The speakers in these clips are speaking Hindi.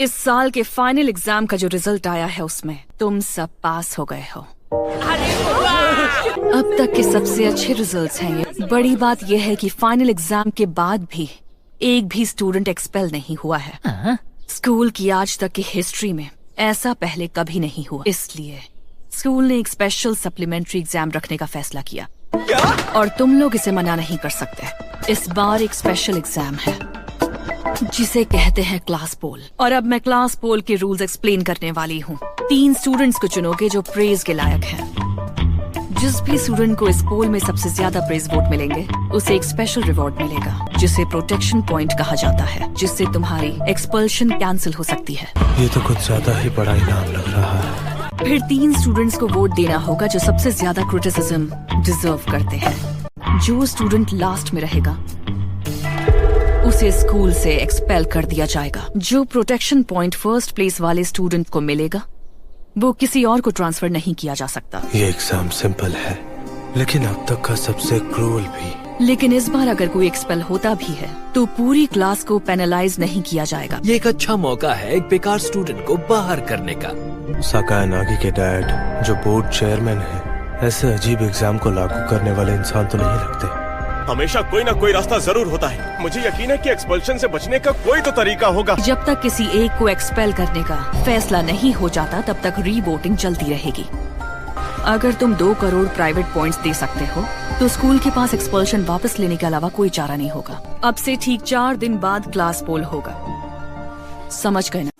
इस साल के फाइनल एग्जाम का जो रिजल्ट आया है उसमें तुम सब पास हो गए हो। अब तक के सबसे अच्छे रिजल्ट्स हैं ये। बड़ी बात यह है कि फाइनल एग्जाम के बाद भी एक भी स्टूडेंट एक्सपेल नहीं हुआ है। स्कूल की आज तक की हिस्ट्री में ऐसा पहले कभी नहीं हुआ। इसलिए स्कूल ने एक स्पेशल सप्लीमेंट्री एग्जाम रखने का फैसला किया। और तुम लोग इसे मना नहीं कर सकते। इस बार एक स्पेशल एग्जाम है जिसे कहते हैं क्लास पोल। और अब मैं क्लास पोल के रूल्स एक्सप्लेन करने वाली हूँ। 3 स्टूडेंट्स को चुनोगे जो प्रेज के लायक हैं। जिस भी स्टूडेंट को इस पोल में सबसे ज्यादा प्रेज वोट मिलेंगे उसे एक स्पेशल रिवॉर्ड मिलेगा जिसे प्रोटेक्शन पॉइंट कहा जाता है, जिससे तुम्हारी एक्सपल्शन कैंसिल हो सकती है। ये तो कुछ ज्यादा ही बड़ा इनाम लग रहा है। फिर 3 स्टूडेंट्स को वोट देना होगा जो सबसे ज्यादा क्रिटिसिज्म डिजर्व करते हैं। जो स्टूडेंट लास्ट में रहेगा उसे स्कूल से एक्सपेल कर दिया जाएगा। जो प्रोटेक्शन पॉइंट फर्स्ट प्लेस वाले स्टूडेंट को मिलेगा वो किसी और को ट्रांसफर नहीं किया जा सकता। ये एग्जाम सिंपल है लेकिन अब तक का सबसे क्रूअल भी। लेकिन इस बार अगर कोई एक्सपेल होता भी है तो पूरी क्लास को पेनलाइज नहीं किया जाएगा। ये एक अच्छा मौका है एक बेकार स्टूडेंट को बाहर करने का। साकाया नागी के डैड जो बोर्ड चेयरमैन है, ऐसे अजीब एग्जाम को लागू करने वाले इंसान तो नहीं लगते। हमेशा कोई ना कोई रास्ता जरूर होता है। मुझे यकीन है कि एक्सपल्शन से बचने का कोई तो तरीका होगा। जब तक किसी एक को एक्सपेल करने का फैसला नहीं हो जाता तब तक री-वोटिंग चलती रहेगी। अगर तुम 2 करोड़ प्राइवेट पॉइंट्स दे सकते हो तो स्कूल के पास एक्सपल्शन वापस लेने के अलावा कोई चारा नहीं होगा। अब से ठीक 4 दिन बाद क्लास पोल होगा। समझ गए ना?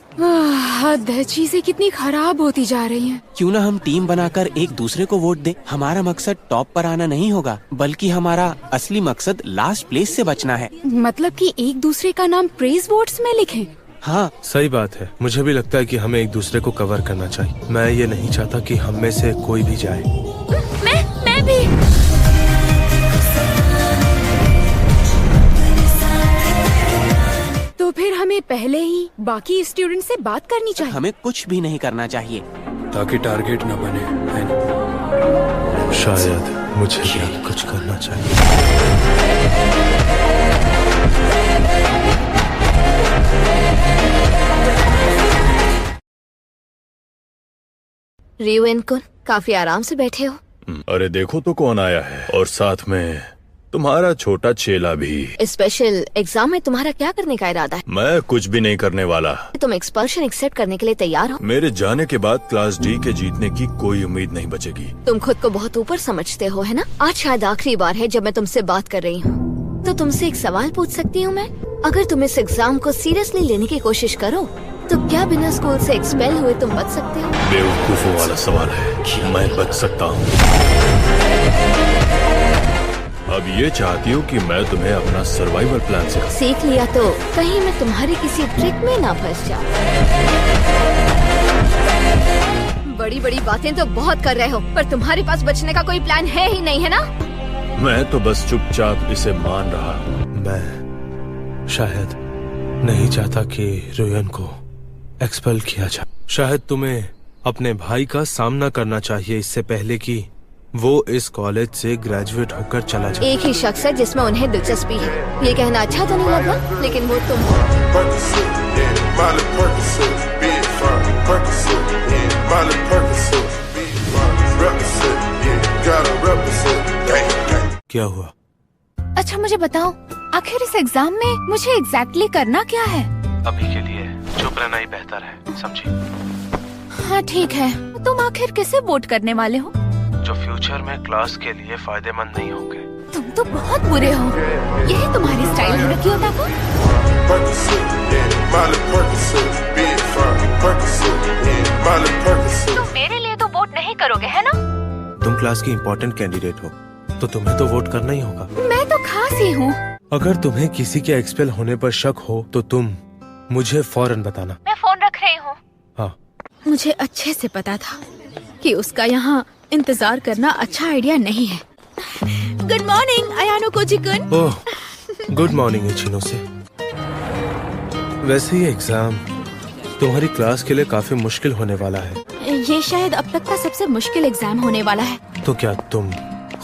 हद है, चीजें कितनी खराब होती जा रही हैं। क्यों ना हम टीम बनाकर एक दूसरे को वोट दें। हमारा मकसद टॉप पर आना नहीं होगा बल्कि हमारा असली मकसद लास्ट प्लेस से बचना है। मतलब कि एक दूसरे का नाम प्रेज वोट्स में लिखें। हाँ सही बात है। मुझे भी लगता है कि हमें एक दूसरे को कवर करना चाहिए। मैं ये नहीं चाहता कि हम में से कोई भी जाए। मैं भी। तो फिर हमें पहले ही बाकी स्टूडेंट से बात करनी चाहिए। हमें कुछ भी नहीं करना चाहिए ताकि टारगेट न बने, है ना? शायद मुझे भी कुछ करना चाहिए। रियुएन कुन, काफी आराम से बैठे हो। अरे देखो तो कौन आया है, और साथ में तुम्हारा छोटा चेला भी। स्पेशल एग्जाम में तुम्हारा क्या करने का इरादा है? मैं कुछ भी नहीं करने वाला। तुम एक्सपल्शन एक्सेप्ट करने के लिए तैयार हो? मेरे जाने के बाद क्लास डी के जीतने की कोई उम्मीद नहीं बचेगी। तुम खुद को बहुत ऊपर समझते हो, है ना? आज शायद आखिरी बार है जब मैं तुमसे बात कर रही हूँ, तो तुमसे एक सवाल पूछ सकती हूँ मैं? अगर तुम इस एग्जाम को सीरियसली लेने की कोशिश करो तो क्या बिना स्कूल से एक्सपेल हुए तुम बच सकते हो? बेवकूफों वाला सवाल है कि मैं बच सकता हूँ। अब ये चाहती हूँ कि मैं तुम्हें अपना सर्वाइवल प्लान सिखाऊं। सीख लिया तो कहीं मैं तुम्हारी किसी ट्रिक में ना फंस जाऊं। बड़ी बड़ी बातें तो बहुत कर रहे हो पर तुम्हारे पास बचने का कोई प्लान है ही नहीं, है ना? मैं तो बस चुपचाप इसे मान रहा। मैं शायद नहीं चाहता कि रोयन को एक्सपेल किया जाए। शायद तुम्हें अपने भाई का सामना करना चाहिए इससे पहले कि वो इस कॉलेज से ग्रेजुएट होकर चला जाए। एक ही शख्स है जिसमें उन्हें दिलचस्पी है। ये कहना अच्छा तो नहीं लगा, लेकिन वो तुम हो। क्या हुआ? अच्छा मुझे बताओ, आखिर इस एग्जाम में मुझे एग्जैक्टली करना क्या है? अभी के लिए चुप रहना ही बेहतर है, समझी? हाँ ठीक है। तुम आखिर किसे वोट करने वाले हो? जो फ्यूचर में क्लास के लिए फायदेमंद नहीं होंगे। तुम तो बहुत बुरे हो। यही तुम्हारी स्टाइल है क्यों को? तुम मेरे लिए तो वोट नहीं करोगे, है ना? तुम क्लास की इम्पोर्टेंट कैंडिडेट हो तो तुम्हें तो वोट करना ही होगा। मैं तो खास ही हूँ। अगर तुम्हें किसी के एक्सपेल होने पर शक हो तो तुम मुझे फौरन बताना। मैं फोन रख रही हूँ। हाँ। मुझे अच्छे से पता था कि उसका यहाँ इंतजार करना अच्छा आइडिया नहीं है। Good morning Ayano Kojikun. Oh good morning Ichinose. वैसे ये एग्जाम तुम्हारी क्लास के लिए काफी मुश्किल होने वाला है। ये शायद अब तक का सबसे मुश्किल एग्जाम होने वाला है। तो क्या तुम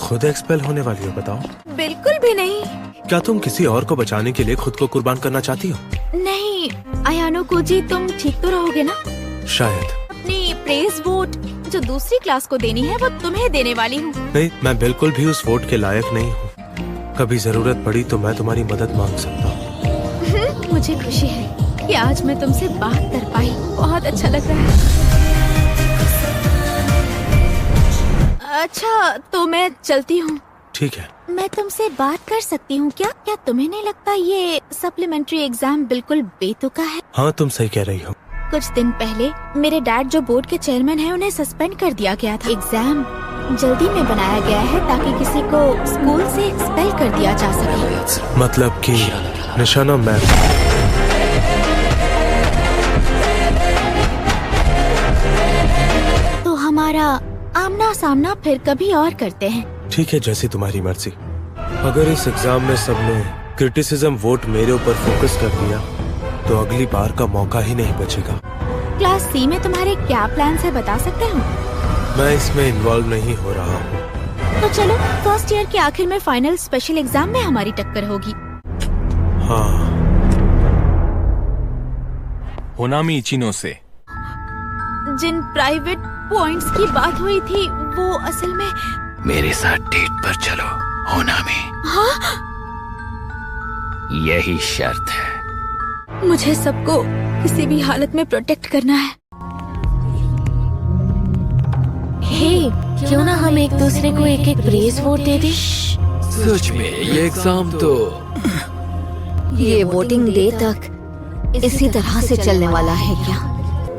खुद एक्सपेल होने वाली हो? बताओ। बिल्कुल भी नहीं। क्या तुम किसी और को बचाने के लिए खुद को कुर्बान करना चाहती हो? नहीं, अयानो कोजी, तुम ठीक तो रहोगे ना? शायद। अपनी प्रेज वोट जो दूसरी क्लास को देनी है वो तुम्हें देने वाली हूँ। नहीं, मैं बिल्कुल भी उस वोट के लायक नहीं हूँ। कभी जरूरत पड़ी तो मैं तुम्हारी मदद मांग सकता हूँ। मुझे खुशी है कि आज मैं तुमसे बात कर पाई। बहुत अच्छा लग रहा है। अच्छा, तो मैं चलती हूँ। ठीक है। मैं तुमसे बात कर सकती हूँ क्या? क्या तुम्हें नहीं लगता ये सप्लीमेंट्री एग्जाम बिल्कुल बेतुका है? हाँ, तुम सही कह रही हो। कुछ दिन पहले मेरे डैड जो बोर्ड के चेयरमैन हैं, उन्हें सस्पेंड कर दिया गया था। एग्जाम जल्दी में बनाया गया है ताकि किसी को स्कूल से एक्सपेल कर दिया जा सके। मतलब कि निशाना मैम। तो हमारा आमना सामना फिर कभी और करते हैं। ठीक है, जैसी तुम्हारी मर्जी। अगर इस एग्जाम में सबने क्रिटिसिज्म वोट मेरे ऊपर फोकस कर दिया तो अगली बार का मौका ही नहीं बचेगा। क्लास सी में तुम्हारे क्या प्लान है बता सकते हो? मैं इसमें इन्वॉल्व नहीं हो रहा हूँ। तो चलो, फर्स्ट ईयर के आखिर में फाइनल स्पेशल एग्जाम में हमारी टक्कर होगी। हाँ। होनामी इचिनो से जिन प्राइवेट पॉइंट्स की बात हुई थी वो असल में मेरे साथ डेट पर चलो होनामी। हाँ? यही शर्त है। मुझे सबको किसी भी हालत में प्रोटेक्ट करना है। हे, क्यों ना हम एक दूसरे को एक एक प्रेज वोट दे दें? सच में ये एग्जाम तो ये वोटिंग डे तक इसी तरह से चलने वाला है क्या?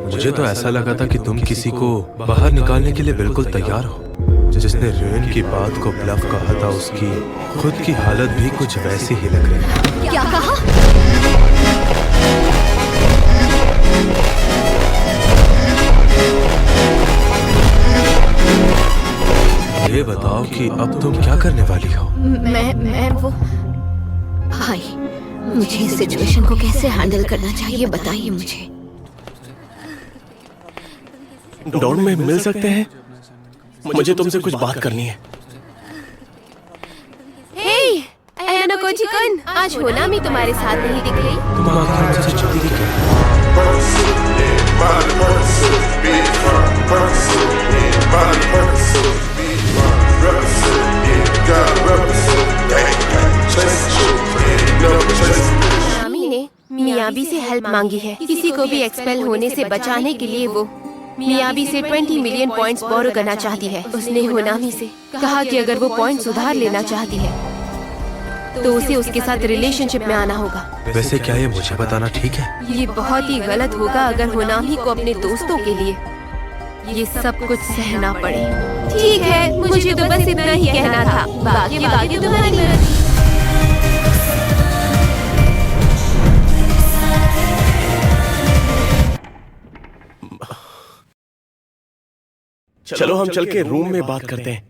मुझे तो ऐसा लगा था कि तुम किसी को बाहर निकालने के लिए बिल्कुल तैयार हो। जिसने रेन की बात को ब्लफ कहा था, उसकी खुद की हालत भी कुछ वैसी ही लग रही है। क्या कहा? ये बताओ कि अब तुम क्या करने वाली हो? मैं वो भाई, मुझे इस सिचुएशन को कैसे हैंडल करना चाहिए बताइए मुझे। डॉन में मिल सकते हैं? मुझे तुमसे कुछ बात करनी है। हे, अयानो कोजी-कुन, आज होनामी तुम्हारे साथ नहीं दिख रही। तुम आखिर मुझसे छुट्टी क्यों? होनामी ने मियाबी से हेल्प मांगी है। किसी को भी एक्सपेल होने से बचाने के लिए वो मियाबी से 20 मिलियन पॉइंट्स बोरो करना चाहती है। उसने होनामी से कहा कि अगर वो पॉइंट सुधार लेना चाहती है तो उसे उसके साथ रिलेशनशिप में आना होगा। वैसे क्या ये मुझे बताना ठीक है? ये बहुत ही गलत होगा अगर होनामी को अपने दोस्तों के लिए ये सब कुछ सहना पड़े। ठीक है, मुझे तो बस इतना ही कहना था। बाकी तुम्हारी मर्जी। चलो हम चल के रूम में बात करते हैं।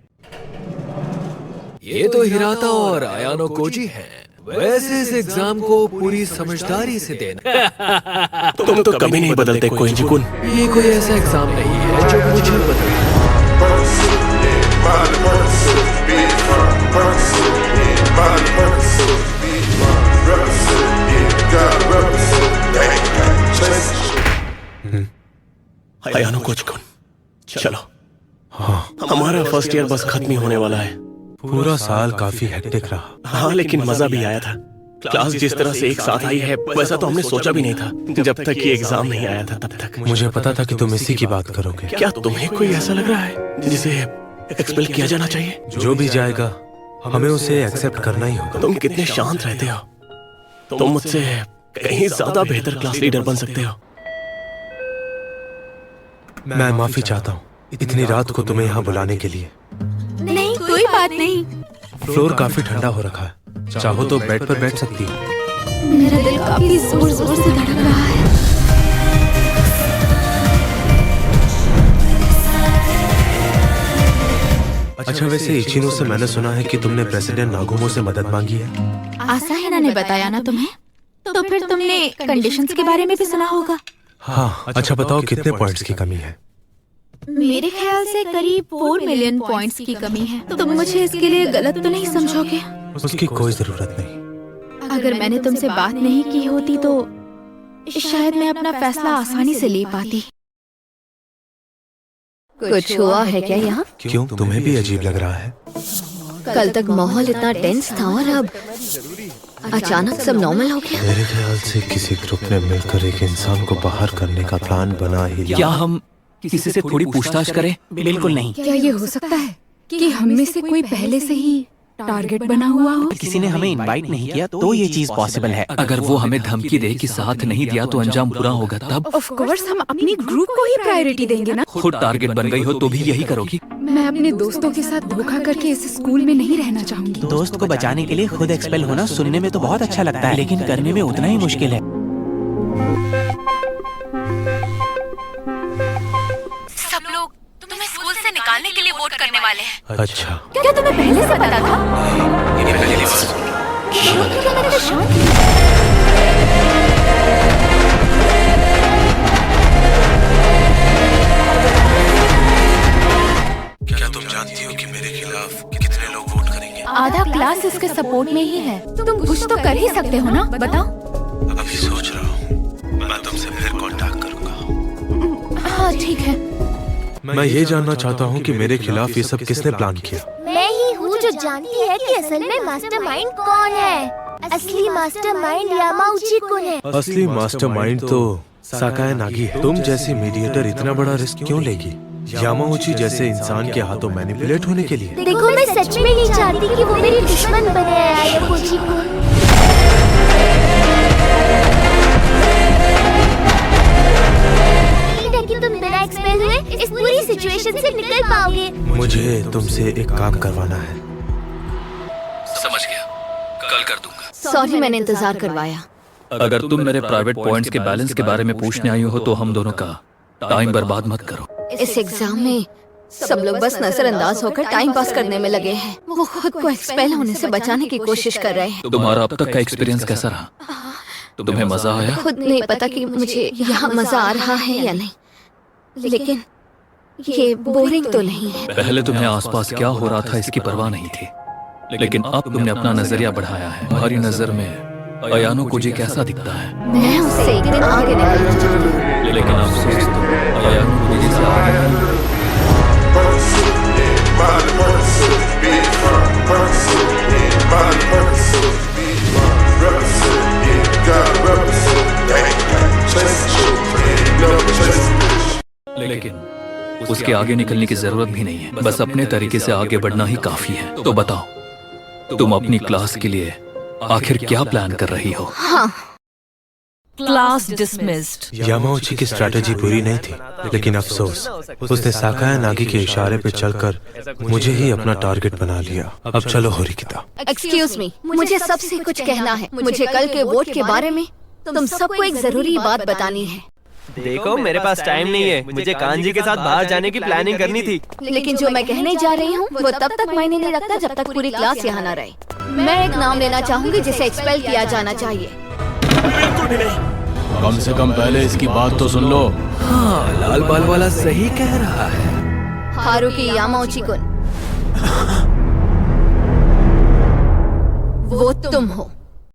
ये तो हिराता और अयानो कोजी है। वैसे इस एग्जाम को पूरी समझदारी से देना। तुम तो कभी नहीं बदलते कोजी-कुन। ये कोई ऐसा एग्जाम नहीं है जो मुझे बदले। अयानो कोजी-कुन, चलो। हाँ, हमारा फर्स्ट ईयर बस खत्म ही होने वाला है। पूरा साल काफी हेक्टिक रहा। हाँ, लेकिन मजा भी आया था। क्लास जिस तरह से एक साथ आई है वैसा तो हमने सोचा भी नहीं था जब तक ये एग्जाम नहीं आया था तब तक। मुझे पता था कि तुम इसी की बात करोगे। क्या तुम्हें कोई ऐसा लग रहा है जिसे एक्सपेल किया जाना चाहिए? जो भी जाएगा हमें उसे एक्सेप्ट करना ही होगा। तुम कितने शांत रहते हो। तुम मुझसे कहीं ज्यादा बेहतर क्लास लीडर बन सकते हो। मैं माफी चाहता हूँ इतनी रात को तुम्हें यहाँ बुलाने के लिए। नहीं, कोई बात नहीं। फ्लोर काफी ठंडा हो रखा है, चाहो तो बेड पर बैठ सकती हो। मेरा दिल काफी जोर जोर से धड़क रहा है। अच्छा, वैसे इचिनो से मैंने सुना है कि तुमने प्रेसिडेंट नागुमो से मदद मांगी है। आसाहिना ने बताया ना तुम्हें? तो फिर तुमने कंडीशंस के बारे में भी सुना होगा। हाँ, अच्छा बताओ कितने पॉइंट्स की कमी है? मेरे ख्याल से करीब 4 मिलियन पॉइंट्स की कमी है। तुम मुझे इसके लिए गलत तो नहीं समझोगे? उसकी कोई जरूरत नहीं। अगर मैंने तुमसे बात नहीं की होती तो शायद मैं अपना फैसला आसानी से ले पाती। कुछ हुआ है क्या यहाँ? क्यों, तुम्हें भी अजीब लग रहा है? कल तक माहौल इतना टेंस था और अब अचानक सब नॉर्मल हो गया। मेरे ख्याल से किसी ग्रुप ने मिलकर एक इंसान को बाहर करने का प्लान बना ही लिया। क्या हम किसी से थोड़ी पूछताछ करें? बिल्कुल नहीं। क्या ये हो सकता है कि हम में से कोई पहले से ही टारगेट बना हुआ हो? किसी ने हमें इनवाइट नहीं किया तो ये चीज पॉसिबल है। अगर वो हमें धमकी दे कि साथ नहीं दिया तो अंजाम बुरा होगा, तब ऑफ कोर्स हम अपनी ग्रुप को ही प्रायोरिटी देंगे ना। खुद टारगेट बन गई हो तो भी यही करोगी? मैं अपने दोस्तों के साथ धोखा करके इस स्कूल में नहीं रहना चाहूंगी। दोस्त को बचाने के लिए खुद एक्सपेल होना सुनने में तो बहुत अच्छा लगता है, लेकिन करने में उतना ही मुश्किल है। सब लोग तुम्हें स्कूल से निकालने के लिए वोट करने वाले हैं। अच्छा, क्या तुम्हें पहले से पता था? क्या तुम जानती हो कि मेरे खिलाफ कितने लोग वोट करेंगे? आधा क्लास इसके सपोर्ट में ही है। तुम कुछ तो कर ही सकते हो ना, बताओ। अभी सोच रहा हूँ, मैं तुमसे फिर कांटेक्ट करूँगा। हाँ ठीक है। मैं ये जानना चाहता हूँ कि मेरे खिलाफ ये सब किसने प्लान किया? मैं ही हूँ जो जानती है कि असल में मास्टरमाइंड कौन है। असली मास्टरमाइंड यामाउची कुन है। असली मास्टरमाइंड तो साकाया नागी है। तुम जैसी मीडिएटर इतना बड़ा रिस्क क्यों लेगी? यामाउची जैसे इंसान के हाथों मैनिपुलेट होने के लिए? देखो, मैं सच में नहीं चाहती कि वो मेरी दुश्मन बने यामाउची कुन। कि तुम बिना एक्सपेल हुए इस पूरी सिचुएशन से निकल पाओगे। मुझे तुमसे एक काम करवाना है। समझ गया, कल कर दूंगा। सॉरी मैंने इंतजार करवाया। अगर तुम मेरे प्राइवेट पॉइंट्स के बैलेंस के बारे में पूछने आई हो तो हम दोनों का टाइम बर्बाद मत करो। इस एग्जाम में सब लोग बस नजरअंदाज होकर टाइम पास करने में लगे हैं। वो खुद को एक्सपेल होने से बचाने की कोशिश कर रहे हैं। तुम्हारा अब तक का एक्सपीरियंस कैसा रहा? तुम्हें मजा आया? खुद नहीं पता कि मुझे यहाँ मजा आ रहा है या नहीं, लेकिन ये बोरिंग तो नहीं है। पहले तुम्हें आसपास क्या हो रहा था इसकी परवाह नहीं थी, लेकिन अब तुमने अपना नजरिया बढ़ाया है। तुम्हारी नजर में अयानो कोजी कैसा दिखता है? मैं उससे एक दिन आगे निकलना चाहती हूँ, लेकिन अफसोस तुम अयानो कोजी से आगे नहीं। लेकिन उसके आगे निकलने की जरूरत भी नहीं है, बस अपने तरीके से आगे बढ़ना ही काफी है। तो बताओ, तुम अपनी क्लास के लिए आखिर क्या प्लान कर रही हो? हाँ। Class dismissed. यामाउची की स्ट्रैटेजी बुरी नहीं थी, लेकिन अफसोस उसने साकाया नागी के इशारे पे चलकर मुझे ही अपना टारगेट बना लिया। अब चलो होरिकिता। एक्सक्यूज मी, मुझे सबसे कुछ कहना है। मुझे कल के वोट के बारे में तुम सबको एक जरूरी बात बतानी है। देखो, मेरे पास टाइम नहीं है, मुझे कांजी के साथ बाहर जाने की प्लानिंग करनी थी। लेकिन जो मैं कहने जा रही हूँ वो तब तक मायने नहीं रखता जब तक पूरी क्लास यहाँ न रहे। मैं एक नाम लेना चाहूँगी जिसे एक्सपेल किया जाना चाहिए। बिल्कुल भी नहीं। कम से कम पहले इसकी बात तो सुन लो। हाँ, लाल बाल वाला सही कह रहा है। हारुकी यामाउची कुन, वो तुम हो।